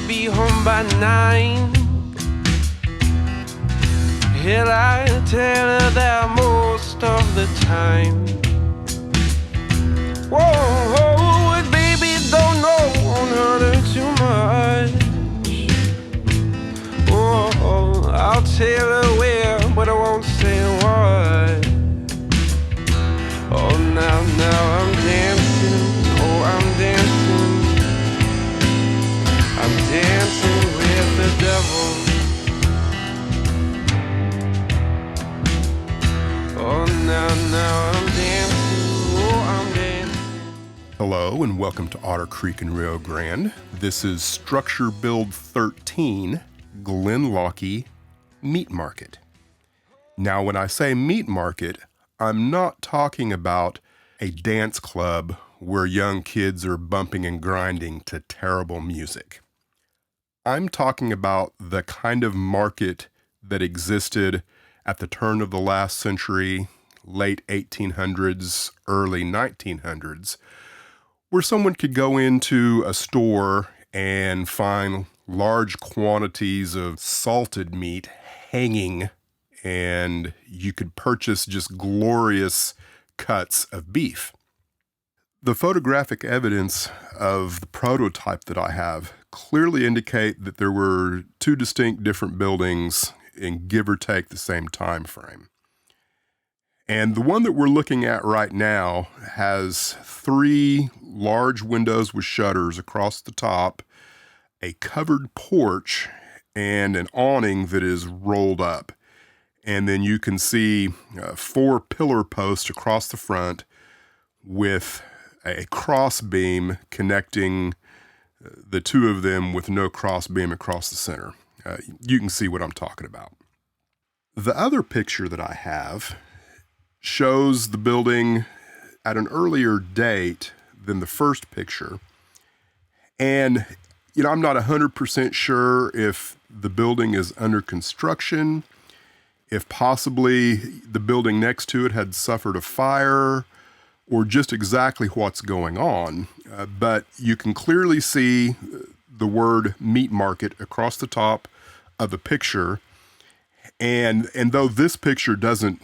be home by 9. Hell, I tell her that most of the time. Whoa, baby, don't know, won't hurt her too much. Whoa, I'll tell her where, but I won't say what. Oh, now I'm dancing, oh, I'm dancing. I'm dancing with the devil. Oh, now I'm dancing, oh, I'm dancing. Hello and welcome to Otter Creek in Rio Grande. This is Structure Build 13, Glenlocky Meat Market. Now when I say meat market, I'm not talking about a dance club where young kids are bumping and grinding to terrible music. I'm talking about the kind of market that existed at the turn of the last century, late 1800s, early 1900s, where someone could go into a store and find large quantities of salted meat hanging, and you could purchase just glorious cuts of beef. The photographic evidence of the prototype that I have clearly indicate that there were two distinct different buildings in give or take the same time frame. And the one that we're looking at right now has 3 large windows with shutters across the top, a covered porch, and an awning that is rolled up. And then you can see 4 pillar posts across the front with a cross beam connecting the two of them with no cross beam across the center. You can see what I'm talking about. The other picture that I have shows the building at an earlier date than the first picture. And, I'm not 100% sure if the building is under construction, if possibly the building next to it had suffered a fire, or just exactly what's going on. But you can clearly see the word meat market across the top of the picture. And though this picture doesn't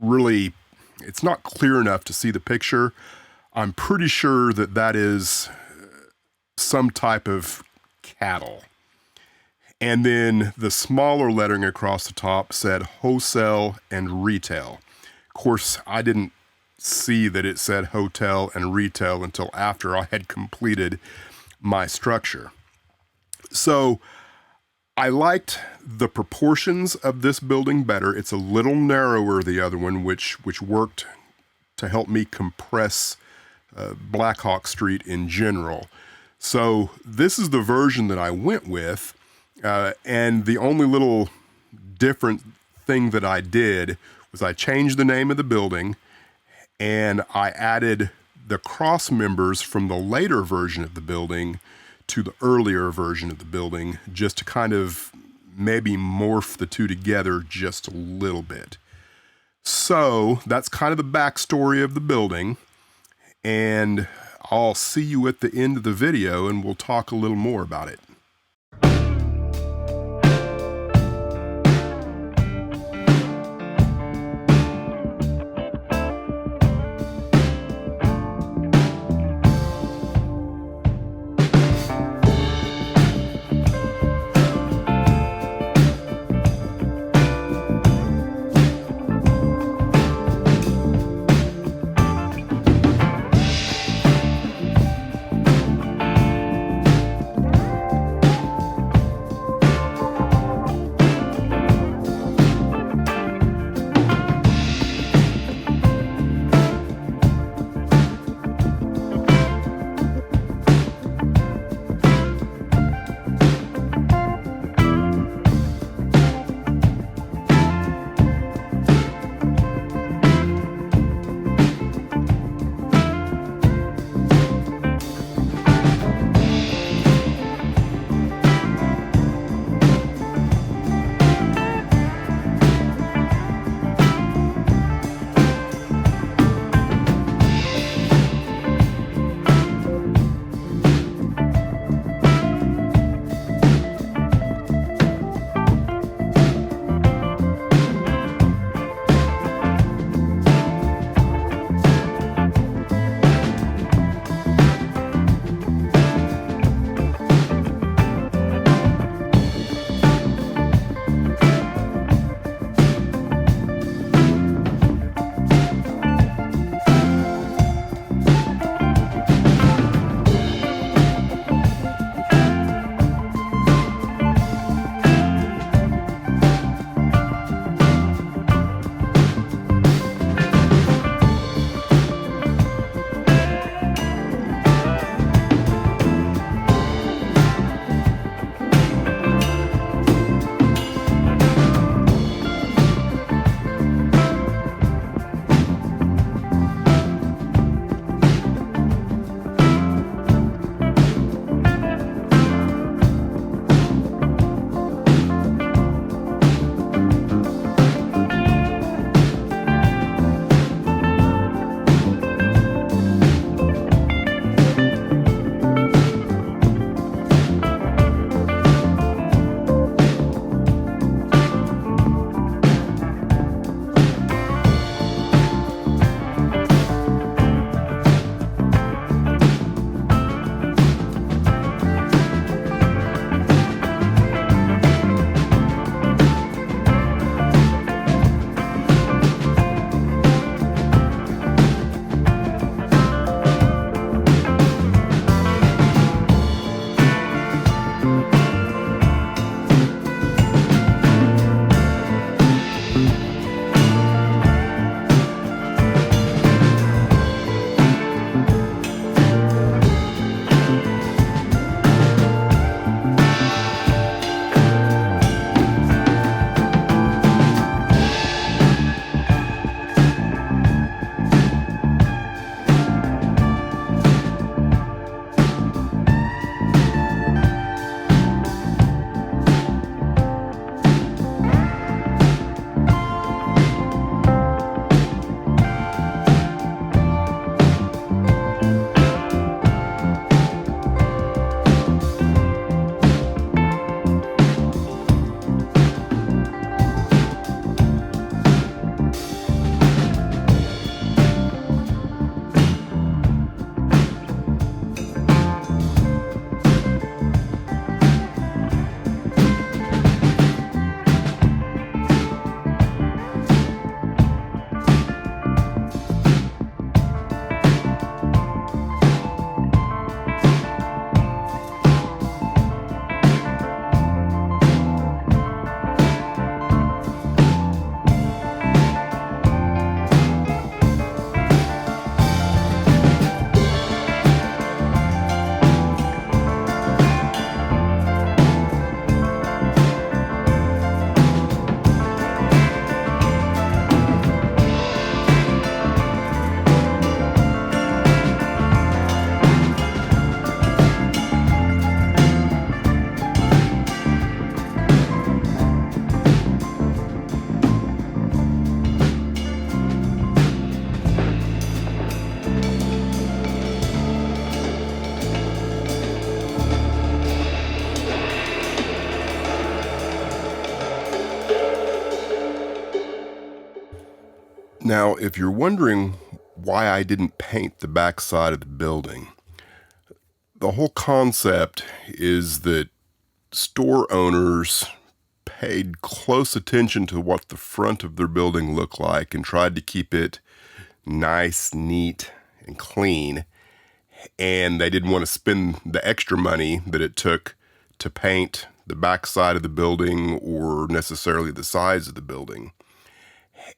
really, it's not clear enough to see the picture, I'm pretty sure that that is some type of cattle. And then the smaller lettering across the top said wholesale and retail. Of course, I didn't see that it said hotel and retail until after I had completed my structure. So I liked the proportions of this building better. It's a little narrower, the other one, which worked to help me compress Blackhawk Street in general. So this is the version that I went with. And the only little different thing that I did was I changed the name of the building and I added the cross members from the later version of the building to the earlier version of the building, just to kind of maybe morph the two together just a little bit. So that's kind of the backstory of the building, and I'll see you at the end of the video and we'll talk a little more about it. Now, if you're wondering why I didn't paint the back side of the building, the whole concept is that store owners paid close attention to what the front of their building looked like and tried to keep it nice, neat, and clean. And they didn't want to spend the extra money that it took to paint the back side of the building or necessarily the sides of the building.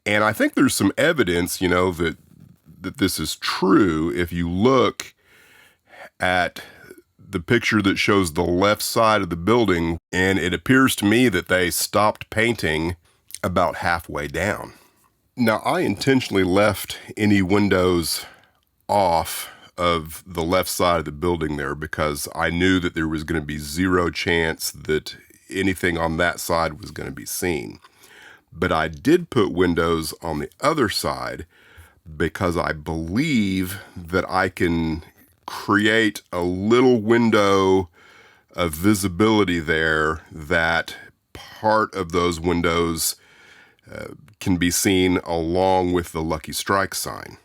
And I think there's some evidence, that this is true if you look at the picture that shows the left side of the building, and it appears to me that they stopped painting about halfway down. Now, I intentionally left any windows off of the left side of the building there because I knew that there was going to be zero chance that anything on that side was going to be seen. But I did put windows on the other side because I believe that I can create a little window of visibility there that part of those windows can be seen along with the Lucky Strike sign.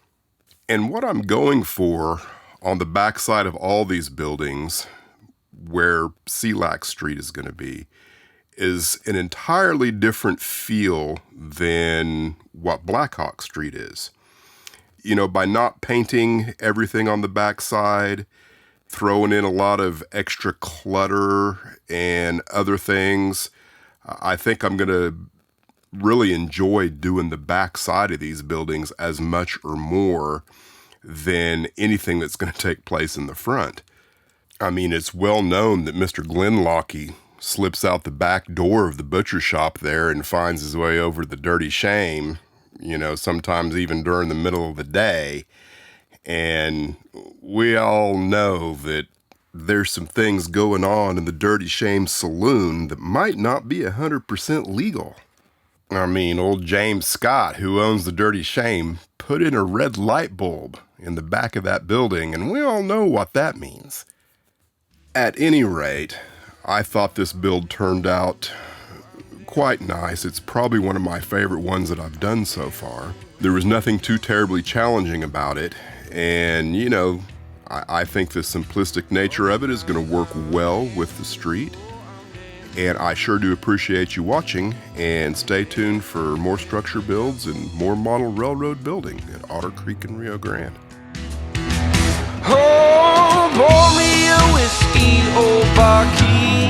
And what I'm going for on the backside of all these buildings where Sealac Street is going to be is an entirely different feel than what Blackhawk Street is. By not painting everything on the backside, throwing in a lot of extra clutter and other things, I think I'm going to really enjoy doing the backside of these buildings as much or more than anything that's going to take place in the front. I mean, it's well known that Mr. Glenlocky slips out the back door of the butcher shop there and finds his way over to the Dirty Shame, sometimes even during the middle of the day. And we all know that there's some things going on in the Dirty Shame saloon that might not be 100% legal. I mean, old James Scott, who owns the Dirty Shame, put in a red light bulb in the back of that building, and we all know what that means. At any rate, I thought this build turned out quite nice. It's probably one of my favorite ones that I've done so far. There was nothing too terribly challenging about it, and I think the simplistic nature of it is going to work well with the street. And I sure do appreciate you watching, and stay tuned for more structure builds and more model railroad building at Otter Creek and Rio Grande. Oh, pour me a whiskey, old barkeep.